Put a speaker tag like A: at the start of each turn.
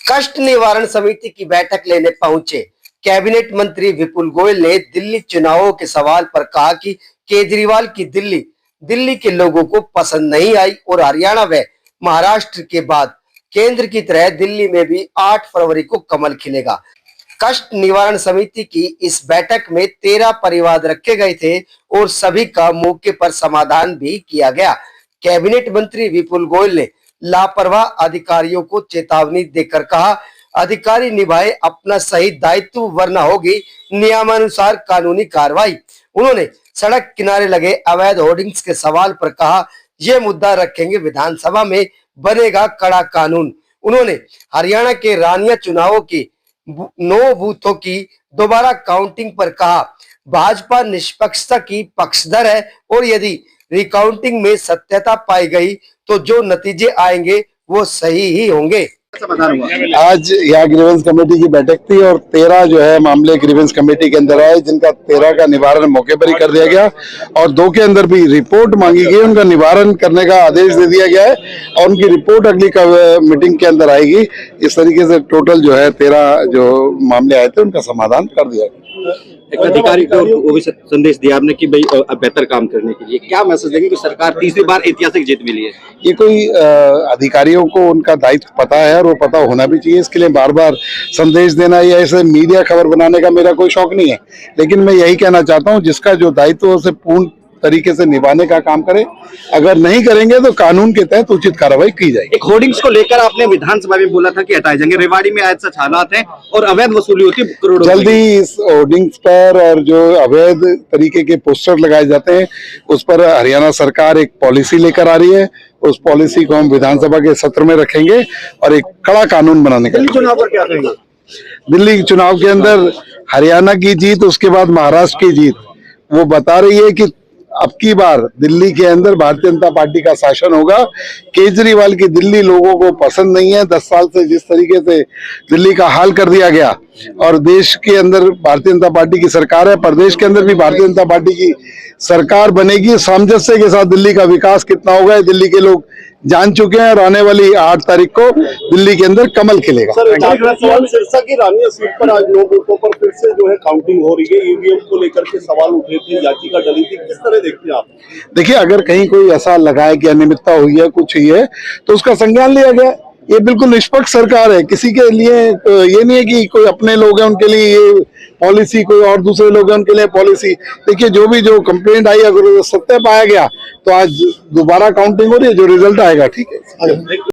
A: कष्ट निवारण समिति की बैठक लेने पहुंचे कैबिनेट मंत्री विपुल गोयल ने दिल्ली चुनावों के सवाल पर कहा कि केजरीवाल की दिल्ली के लोगों को पसंद नहीं आई और हरियाणा व महाराष्ट्र के बाद केंद्र की तरह दिल्ली में भी 8 फरवरी को कमल खिलेगा। कष्ट निवारण समिति की इस बैठक में 13 परिवाद रखे गए थे और सभी का मौके पर समाधान भी किया गया। कैबिनेट मंत्री विपुल गोयल ने लापरवाह अधिकारियों को चेतावनी देकर कहा, अधिकारी निभाए अपना सही दायित्व वरना होगी नियमानुसार कानूनी कार्रवाई। उन्होंने सड़क किनारे लगे अवैध होर्डिंग्स के सवाल पर कहा, यह मुद्दा रखेंगे विधानसभा में, बनेगा कड़ा कानून। उन्होंने हरियाणा के रानिया चुनावों की 9 बूथों की दोबारा काउंटिंग पर कहा, भाजपा निष्पक्षता की पक्षधर है और यदि रिकाउंटिंग में सत्यता पाई गई तो जो नतीजे आएंगे वो सही ही होंगे।
B: आज यहाँ ग्रीवेंस कमेटी की बैठक थी और 13 जो है मामले ग्रीवेंस कमेटी के अंदर आए, जिनका 13 का निवारण मौके पर ही कर दिया गया और 2 के अंदर भी रिपोर्ट मांगी गई, उनका निवारण करने का आदेश दे दिया गया है और उनकी रिपोर्ट अगली मीटिंग के अंदर आएगी। इस तरीके से टोटल जो है 13 जो मामले आए थे उनका समाधान कर दिया गया।
C: एक अधिकारी को वो भी संदेश दिया आपने कि भाई बेहतर काम करने के लिए क्या मैसेज देंगे कि सरकार तीसरी बार ऐतिहासिक जीत मिली है?
B: ये कोई अधिकारियों को उनका दायित्व पता है और वो पता होना भी चाहिए, इसके लिए बार बार संदेश देना या ऐसे मीडिया खबर बनाने का मेरा कोई शौक नहीं है। लेकिन मैं यही कहना चाहता हूँ, जिसका जो दायित्व है उसे पूर्ण तरीके से निभाने का काम करें, अगर नहीं करेंगे तो कानून के तहत उचित कार्रवाई की जाएगी।
C: एक होर्डिंग्स को लेकर आपने विधानसभा में बोला था कि हटाए जाएंगे, रेवाड़ी में आज सच हालात हैं और अवैध वसूली होती है करोड़ों।
B: जल्दी इस होर्डिंग्स पर और जो अवैध तरीके के पोस्टर लगाए जाते हैं उस पर हरियाणा सरकार एक पॉलिसी लेकर आ रही है। उस पॉलिसी को हम विधानसभा के सत्र में रखेंगे और एक कड़ा कानून बनाने का।
C: दिल्ली चुनाव पर क्या कहेंगे?
B: दिल्ली चुनाव के अंदर हरियाणा की जीत, उसके बाद महाराष्ट्र की जीत, वो बता रही है कि अब की बार दिल्ली के अंदर भारतीय जनता पार्टी का शासन होगा। केजरीवाल की दिल्ली लोगों को पसंद नहीं है। 10 साल से जिस तरीके से दिल्ली का हाल कर दिया गया और देश के अंदर भारतीय जनता पार्टी की सरकार है, प्रदेश के अंदर भी भारतीय जनता पार्टी की सरकार बनेगी। सामंजस्य के साथ दिल्ली का विकास कितना होगा दिल्ली के लोग जान चुके हैं और आने वाली 8 तारीख को दिल्ली के अंदर कमल खिलेगा।
D: सिरसा की रानिया सीट पर आज 9 बूथों पर फिर से जो है काउंटिंग हो रही है, ईवीएम को लेकर के सवाल उठे थे, याचिका डली थी, किस तरह देखते हैं आप?
B: देखिए, अगर कहीं कोई ऐसा लगा है कि अनियमितता हुई है, कुछ हुई है, तो उसका संज्ञान लिया गया। ये बिल्कुल निष्पक्ष सरकार है, किसी के लिए ये नहीं है कि कोई अपने लोग हैं उनके लिए ये पॉलिसी, कोई और दूसरे लोग हैं उनके लिए पॉलिसी। देखिए, जो कंप्लेंट आई, अगर सत्य पाया गया तो आज दोबारा काउंटिंग हो रही है, जो रिजल्ट आएगा ठीक है।